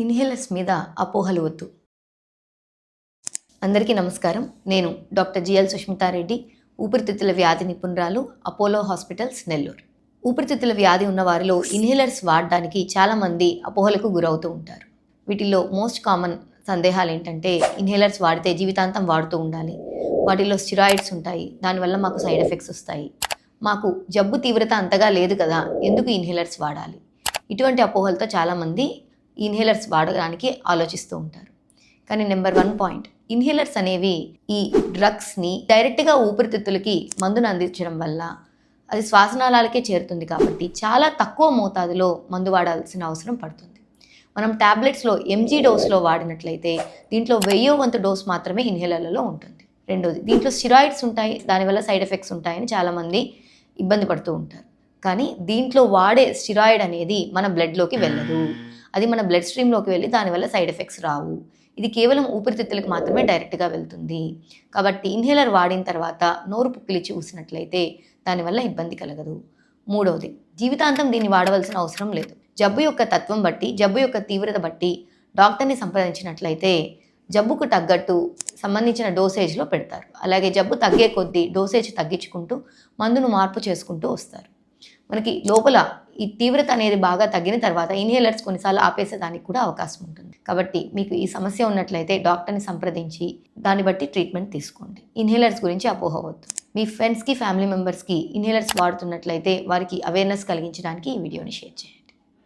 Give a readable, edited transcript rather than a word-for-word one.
Inhalers మీద అపోహలు వద్దు. అందరికీ నమస్కారం. నేను డాక్టర్ జిఎల్ సుష్మితారెడ్డి, ఊపిరితిత్తుల వ్యాధి నిపుణురాలు, అపోలో హాస్పిటల్స్, నెల్లూరు. ఊపిరితిత్తుల వ్యాధి ఉన్న వారిలో ఇన్హేలర్స్ వాడడానికి చాలామంది అపోహలకు గురవుతూ ఉంటారు. వీటిల్లో మోస్ట్ కామన్ సందేహాలు ఏంటంటే, ఇన్హేలర్స్ వాడితే జీవితాంతం వాడుతూ ఉండాలి, వాటిలో స్టిరాయిడ్స్ ఉంటాయి, దానివల్ల మాకు సైడ్ ఎఫెక్ట్స్ వస్తాయి, మాకు జబ్బు తీవ్రత అంతగా లేదు కదా, ఎందుకు ఇన్హేలర్స్ వాడాలి? ఇటువంటి అపోహలతో చాలామంది ఇన్హేలర్స్ వాడడానికి ఆలోచిస్తూ ఉంటారు. కానీ నెంబర్ 1 పాయింట్, ఇన్హేలర్స్ అనేవి ఈ డ్రగ్స్ని డైరెక్ట్గా ఊపిరితిత్తులకి మందును అందించడం వల్ల అది శ్వాసనాళాలకే చేరుతుంది కాబట్టి చాలా తక్కువ మోతాదులో మందు వాడాల్సిన అవసరం పడుతుంది. మనం ట్యాబ్లెట్స్లో ఎంజీ డోస్లో వాడినట్లయితే దీంట్లో 1000వ వంతు డోస్ మాత్రమే ఇన్హేలర్లలో ఉంటుంది. రెండోది, దీంట్లో స్టిరాయిడ్స్ ఉంటాయి, దానివల్ల సైడ్ ఎఫెక్ట్స్ ఉంటాయని చాలామంది ఇబ్బంది పడుతూ ఉంటారు. కానీ దీంట్లో వాడే స్టిరాయిడ్ అనేది మన బ్లడ్లోకి వెళ్ళదు, అది మన బ్లడ్ స్ట్రీమ్లోకి వెళ్ళి దానివల్ల సైడ్ ఎఫెక్ట్స్ రావు. ఇది కేవలం ఊపిరితిత్తులకు మాత్రమే డైరెక్ట్గా వెళ్తుంది. కాబట్టి ఇన్హేలర్ వాడిన తర్వాత నోరు పుక్కిలిచ్చి ఊసినట్లయితే దానివల్ల ఇబ్బంది కలగదు. మూడవది, జీవితాంతం దీన్ని వాడవలసిన అవసరం లేదు. జబ్బు యొక్క తత్వం బట్టి, జబ్బు యొక్క తీవ్రత బట్టి డాక్టర్ని సంప్రదించినట్లయితే జబ్బుకు తగ్గట్టు సంబంధించిన డోసేజ్లో పెడతారు. అలాగే జబ్బు తగ్గే కొద్దీ డోసేజ్ తగ్గించుకుంటూ మందును మార్పు చేసుకుంటూ వస్తారు. మనకి లోపల ఈ తీవ్రత అనేది బాగా తగ్గిన తర్వాత ఇన్హేలర్స్ కొన్నిసార్లు ఆపేసేదానికి కూడా అవకాశం ఉంటుంది. కాబట్టి మీకు ఈ సమస్య ఉన్నట్లయితే డాక్టర్ని సంప్రదించి దాన్ని బట్టి ట్రీట్మెంట్ తీసుకోండి. ఇన్హేలర్స్ గురించి అపోహవద్దు. మీ ఫ్రెండ్స్కి, ఫ్యామిలీ మెంబర్స్కి ఇన్హేలర్స్ వాడుతున్నట్లయితే వారికి అవేర్నెస్ కలిగించడానికి ఈ వీడియోని షేర్ చేయండి.